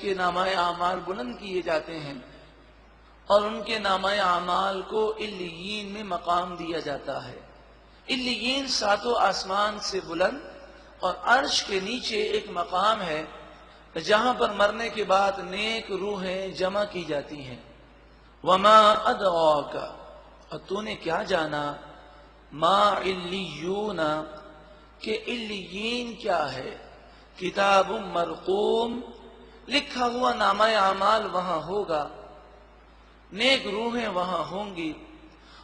کے نامہ اعمال بلند کیے جاتے ہیں اور ان کے نامہ اعمال کو علیین میں مقام دیا جاتا ہے۔ علیین ساتوں آسمان سے بلند اور عرش کے نیچے ایک مقام ہے جہاں پر مرنے کے بعد نیک روحیں جمع کی جاتی ہیں۔ وما ادراک، اور تو نے کیا جانا، ما علیون، کہ علیین کیا ہے، کتاب مرقوم، لکھا ہوا نامہ اعمال وہاں ہوگا، نیک روحیں وہاں ہوں گی،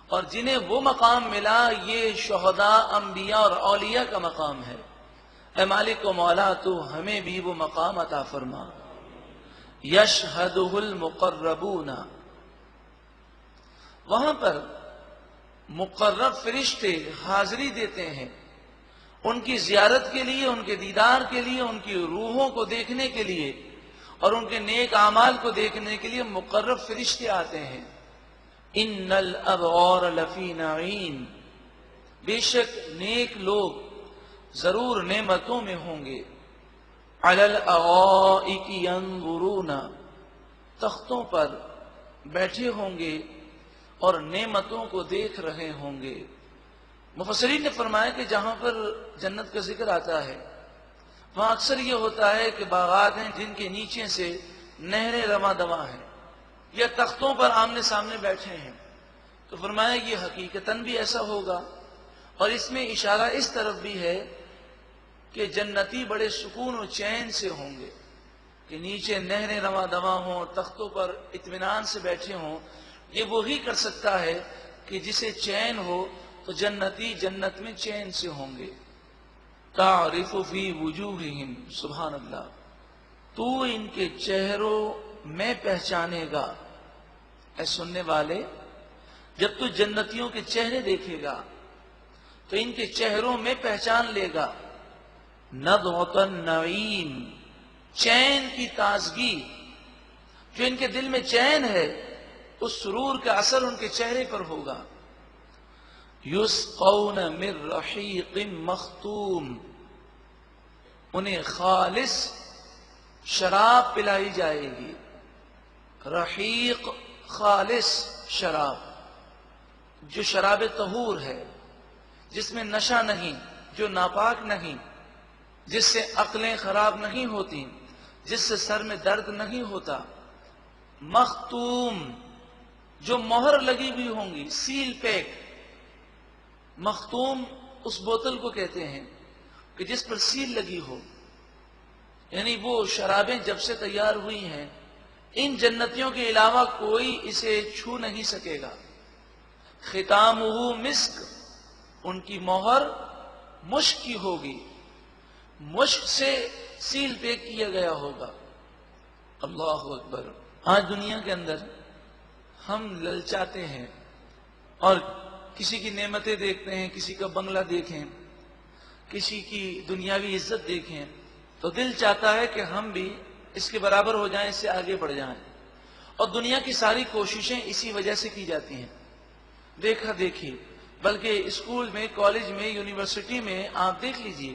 اور جنہیں وہ مقام ملا یہ شہداء، انبیاء اور اولیاء کا مقام ہے۔ اے مالک و مولا تو ہمیں بھی وہ مقام عطا فرما۔ یشہدہ المقربون، وہاں پر مقرب فرشتے حاضری دیتے ہیں ان کی زیارت کے لیے، ان کے دیدار کے لیے، ان کی روحوں کو دیکھنے کے لیے اور ان کے نیک اعمال کو دیکھنے کے لیے مقرب فرشتے آتے ہیں۔ ان الابرار لفی نعیم، بے شک نیک لوگ ضرور نعمتوں میں ہوں گے۔ علی الارائک ینظرون، تختوں پر بیٹھے ہوں گے اور نعمتوں کو دیکھ رہے ہوں گے۔ مفسرین نے فرمایا کہ جہاں پر جنت کا ذکر آتا ہے وہاں اکثر یہ ہوتا ہے کہ باغات ہیں جن کے نیچے سے نہریں رواں دواں ہیں یا تختوں پر آمنے سامنے بیٹھے ہیں، تو فرمایا یہ حقیقتاً بھی ایسا ہوگا، اور اس میں اشارہ اس طرف بھی ہے کہ جنتی بڑے سکون و چین سے ہوں گے کہ نیچے نہریں رواں دواں ہوں، تختوں پر اطمینان سے بیٹھے ہوں۔ یہ وہی کر سکتا ہے کہ جسے چین ہو، تو جنتی جنت میں چین سے ہوں گے۔ تعرف فی وجوہہم، سبحان اللہ، تو ان کے چہروں میں پہچانے گا۔ اے سننے والے، جب تو جنتیوں کے چہرے دیکھے گا تو ان کے چہروں میں پہچان لے گا نضرۃ النعیم، چین کی تازگی، جو ان کے دل میں چین ہے اس سرور کا اثر ان کے چہرے پر ہوگا۔ یسقون من رحیق مختوم، انہیں خالص شراب پلائی جائے گی۔ رحیق، خالص شراب، جو شراب طہور ہے، جس میں نشہ نہیں، جو ناپاک نہیں، جس سے عقلیں خراب نہیں ہوتی، جس سے سر میں درد نہیں ہوتا۔ مختوم، جو مہر لگی ہوئی ہوں گی، سیل پیک۔ مختوم اس بوتل کو کہتے ہیں کہ جس پر سیل لگی ہو، یعنی وہ شرابیں جب سے تیار ہوئی ہیں ان جنتیوں کے علاوہ کوئی اسے چھو نہیں سکے گا۔ ختامہ مسک، ان کی مہر مشک کی ہوگی، مشک سے سیل پیک کیا گیا ہوگا۔ اللہ اکبر۔ آج دنیا کے اندر ہم للچاتے ہیں اور کسی کی نعمتیں دیکھتے ہیں، کسی کا بنگلہ دیکھیں، کسی کی دنیاوی عزت دیکھیں تو دل چاہتا ہے کہ ہم بھی اس کے برابر ہو جائیں، اس سے آگے بڑھ جائیں، اور دنیا کی ساری کوششیں اسی وجہ سے کی جاتی ہیں، دیکھا دیکھی۔ بلکہ اسکول میں، کالج میں، یونیورسٹی میں آپ دیکھ لیجئے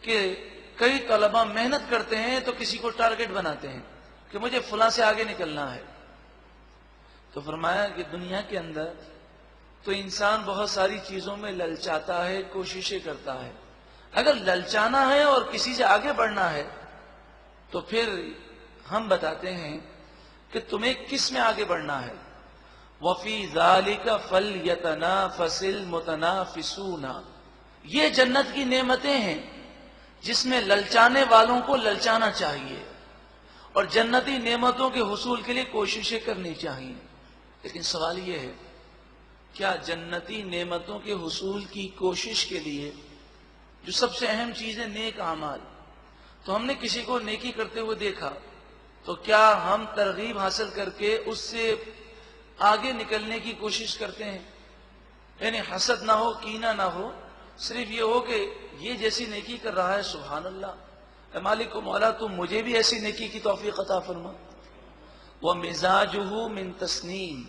کہ کئی طلبہ محنت کرتے ہیں تو کسی کو ٹارگٹ بناتے ہیں کہ مجھے فلاں سے آگے نکلنا ہے۔ تو فرمایا کہ دنیا کے اندر تو انسان بہت ساری چیزوں میں للچاتا ہے، کوششیں کرتا ہے۔ اگر للچانا ہے اور کسی سے آگے بڑھنا ہے تو پھر ہم بتاتے ہیں کہ تمہیں کس میں آگے بڑھنا ہے۔ وَفِي ذَلِكَ فَلْيَتَنَافَسِ الْمُتَنَافِسُونَ، یہ جنت کی نعمتیں ہیں جس میں للچانے والوں کو للچانا چاہیے اور جنتی نعمتوں کے حصول کے لیے کوششیں کرنی چاہیے۔ لیکن سوال یہ ہے، کیا جنتی نعمتوں کے حصول کی کوشش کے لیے جو سب سے اہم چیز ہے نیک اعمال، تو ہم نے کسی کو نیکی کرتے ہوئے دیکھا تو کیا ہم ترغیب حاصل کر کے اس سے آگے نکلنے کی کوشش کرتے ہیں؟ یعنی حسد نہ ہو، کینہ نہ ہو، صرف یہ ہو کہ یہ جیسی نیکی کر رہا ہے، سبحان اللہ، اے مالک و مولا تو مجھے بھی ایسی نیکی کی توفیق عطا فرما۔ وَمِزَاجُهُ مِن تَسْنِيمٍ،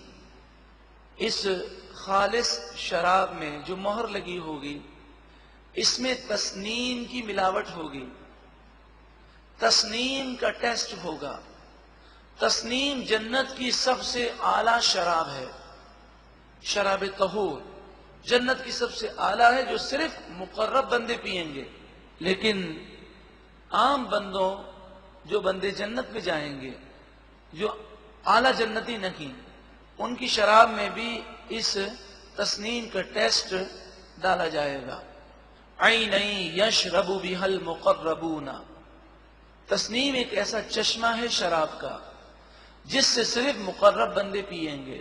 اس خالص شراب میں جو مہر لگی ہوگی اس میں تسنیم کی ملاوٹ ہوگی۔ تسنیم کا ٹیسٹ ہوگا. تسنیم جنت کی سب سے اعلیٰ شراب ہے، شراب طہور جنت کی سب سے اعلیٰ ہے، جو صرف مقرب بندے پئیں گے. لیکن عام بندوں، جو بندے جنت میں جائیں گے، جو اعلیٰ جنتی نہیں، ان کی شراب میں بھی اس تسنیم کا ٹیسٹ ڈالا جائے گا. عین یشرب بها المقربون، تسنیم ایک ایسا چشمہ ہے شراب کا جس سے صرف مقرب بندے پئیں گے.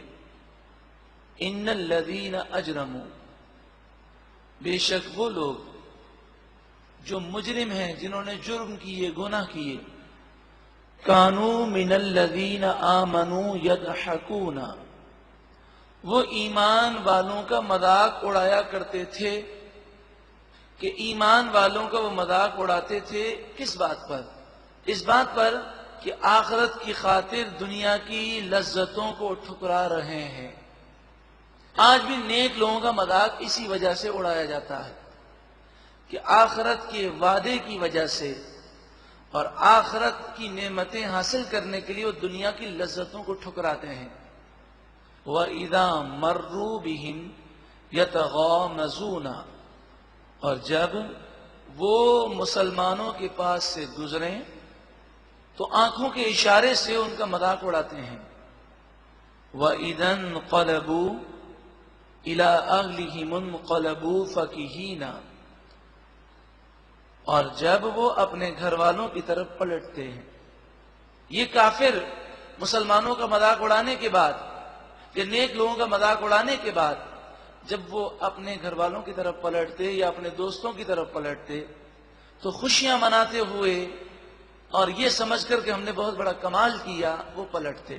ان الذین اجرموا، بے شک وہ لوگ جو مجرم ہیں، جنہوں نے جرم کیے، گناہ کیے، کانوا من الذین آمنوا یضحکون، وہ ایمان والوں کا مذاق اڑایا کرتے تھے. کہ ایمان والوں کا وہ مذاق اڑاتے تھے کس بات پر؟ اس بات پر کہ آخرت کی خاطر دنیا کی لذتوں کو ٹھکرا رہے ہیں. آج بھی نیک لوگوں کا مذاق اسی وجہ سے اڑایا جاتا ہے کہ آخرت کے وعدے کی وجہ سے اور آخرت کی نعمتیں حاصل کرنے کے لیے وہ دنیا کی لذتوں کو ٹھکراتے ہیں. وَإِذَا مَرُّوا بِهِمْ يَتَغَامَزُونَ، اور جب وہ مسلمانوں کے پاس سے گزریں تو آنکھوں کے اشارے سے ان کا مذاق اڑاتے ہیں. وَإِذَا انقلبوا إِلَىٰ أَهْلِهِمُ انقلبوا فَكِهِينَ، اور جب وہ اپنے گھر والوں کی طرف پلٹتے ہیں. یہ کافر مسلمانوں کا مذاق اڑانے کے بعد، کہ نیک لوگوں کا مذاق اڑانے کے بعد، جب وہ اپنے گھر والوں کی طرف پلٹتے یا اپنے دوستوں کی طرف پلٹتے تو خوشیاں مناتے ہوئے اور یہ سمجھ کر کہ ہم نے بہت بڑا کمال کیا، وہ پلٹتے.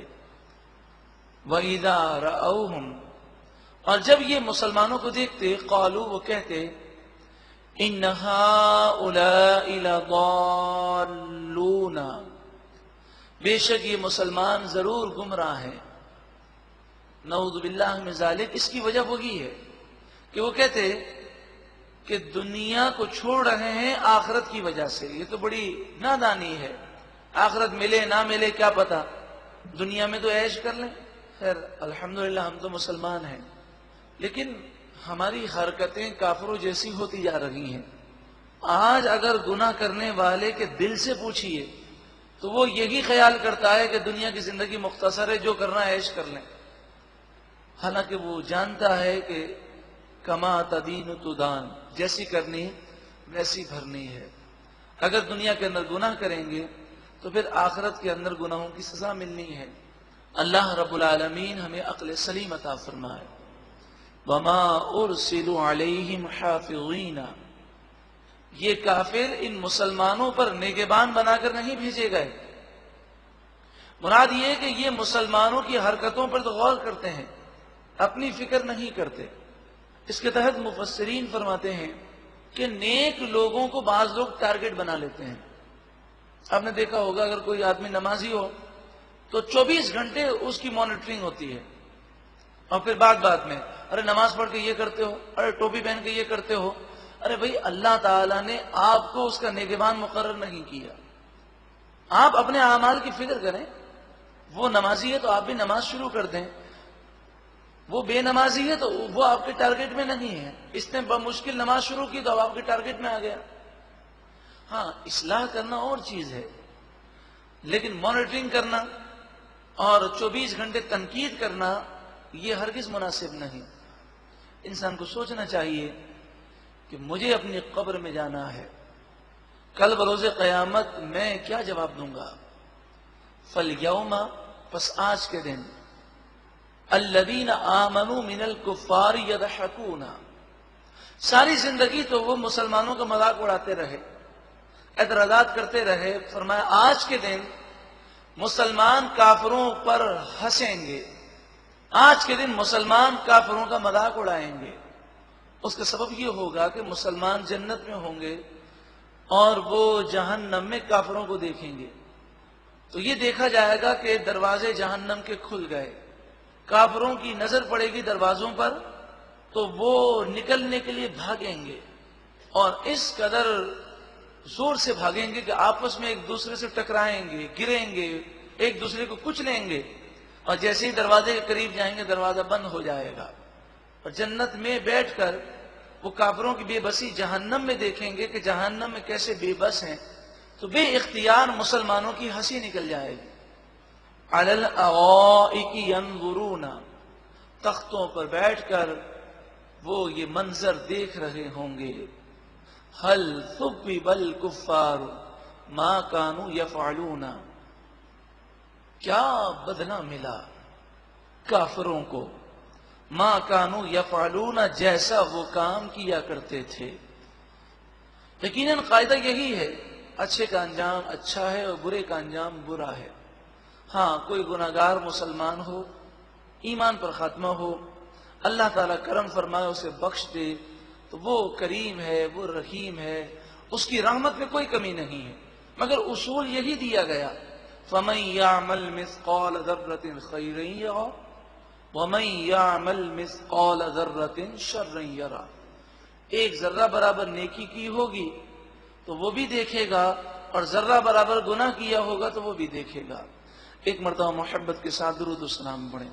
وَإِذَا رَأَوْهُمْ، اور جب یہ مسلمانوں کو دیکھتے، قالوا، وہ کہتے، إِنَّ هَٰؤُلَاءِ لَضَالُّونَ، بے شک یہ مسلمان ضرور گمراہ ہیں. نعوذ باللہ من ذالک. اس کی وجہ وہی ہے کہ وہ کہتے کہ دنیا کو چھوڑ رہے ہیں آخرت کی وجہ سے. یہ تو بڑی نادانی ہے. آخرت ملے نہ ملے کیا پتا، دنیا میں تو عیش کر لیں. خیر الحمدللہ ہم تو مسلمان ہیں، لیکن ہماری حرکتیں کافروں جیسی ہوتی جا رہی ہیں. آج اگر گناہ کرنے والے کے دل سے پوچھئے تو وہ یہی خیال کرتا ہے کہ دنیا کی زندگی مختصر ہے، جو کرنا ہے عیش کر لیں. حالانکہ وہ جانتا ہے کہ کما تدین تدان، جیسی کرنی ویسی بھرنی ہے. اگر دنیا کے اندر گناہ کریں گے تو پھر آخرت کے اندر گناہوں کی سزا ملنی ہے. اللہ رب العالمین ہمیں عقل سلیم عطا فرمائے. وما ارسلوا علیہم حافظین، یہ کافر ان مسلمانوں پر نگہبان بنا کر نہیں بھیجے گئے. مراد یہ ہے کہ یہ مسلمانوں کی حرکتوں پر تو غور کرتے ہیں، اپنی فکر نہیں کرتے. اس کے تحت مفسرین فرماتے ہیں کہ نیک لوگوں کو بعض لوگ ٹارگٹ بنا لیتے ہیں. آپ نے دیکھا ہوگا اگر کوئی آدمی نمازی ہو تو 24 گھنٹے اس کی مانیٹرنگ ہوتی ہے، اور پھر بات میں، ارے نماز پڑھ کے یہ کرتے ہو، ارے ٹوپی پہن کے یہ کرتے ہو. ارے بھائی اللہ تعالیٰ نے آپ کو اس کا نگہبان مقرر نہیں کیا. آپ اپنے اعمال کی فکر کریں. وہ نمازی ہے تو آپ بھی نماز شروع کر دیں، وہ بے نمازی ہے تو وہ آپ کے ٹارگٹ میں نہیں ہے. اس نے بمشکل نماز شروع کی تو اب آپ کے ٹارگٹ میں آ گیا. ہاں اصلاح کرنا اور چیز ہے، لیکن مانیٹرنگ کرنا اور 24 گھنٹے تنقید کرنا یہ ہرگز مناسب نہیں. انسان کو سوچنا چاہیے کہ مجھے اپنی قبر میں جانا ہے، کل بروز قیامت میں کیا جواب دوں گا. فَالْيَوْمَ، پس آج کے دن، الَّذِينَ آمَنُوا مِنَ الْكُفَّارِ يَضْحَكُونَ، ساری زندگی تو وہ مسلمانوں کا مذاق اڑاتے رہے، اعتراضات کرتے رہے. فرمایا آج کے دن مسلمان کافروں پر ہنسیں گے، آج کے دن مسلمان کافروں کا مذاق اڑائیں گے. اس کا سبب یہ ہوگا کہ مسلمان جنت میں ہوں گے اور وہ جہنم میں کافروں کو دیکھیں گے. تو یہ دیکھا جائے گا کہ دروازے جہنم کے کھل گئے، کافروں کی نظر پڑے گی دروازوں پر تو وہ نکلنے کے لیے بھاگیں گے. اور اس قدر زور سے بھاگیں گے کہ آپس میں ایک دوسرے سے ٹکرائیں گے، گریں گے، ایک دوسرے کو کچلیں گے، اور جیسے ہی دروازے کے قریب جائیں گے دروازہ بند ہو جائے گا۔ اور جنت میں بیٹھ کر وہ کافروں کی بے بسی جہنم میں دیکھیں گے کہ جہنم میں کیسے بے بس ہیں، تو بے اختیار مسلمانوں کی ہنسی نکل جائے گی۔ علی الارائک ینظرون، تختوں پر بیٹھ کر وہ یہ منظر دیکھ رہے ہوں گے۔ هل ثوب الکفار ما كانوا يفعلون، کیا بدلہ ملا کافروں کو، ما كانوا يفعلون، جیسا وہ کام کیا کرتے تھے۔ یقیناً قاعدہ یہی ہے، اچھے کا انجام اچھا ہے اور برے کا انجام برا ہے۔ ہاں کوئی گناہگار مسلمان ہو، ایمان پر خاتمہ ہو، اللہ تعالیٰ کرم فرمائے اسے بخش دے، تو وہ کریم ہے، وہ رحیم ہے، اس کی رحمت میں کوئی کمی نہیں ہے، مگر اصول یہی دیا گیا، فَمَن يَعْمَلْ مِثْقَالَ ذَرَّةٍ خَيْرًا يَرَهُ وَمَن يَعْمَلْ مِثْقَالَ ذَرَّةٍ شَرًّا يَرَهُ۔ ایک ذرہ برابر نیکی کی ہوگی تو وہ بھی دیکھے گا، اور ذرہ برابر گناہ کیا ہوگا تو وہ بھی دیکھے گا۔ ایک مرتبہ محبت کے ساتھ درود و سلام پڑھیں۔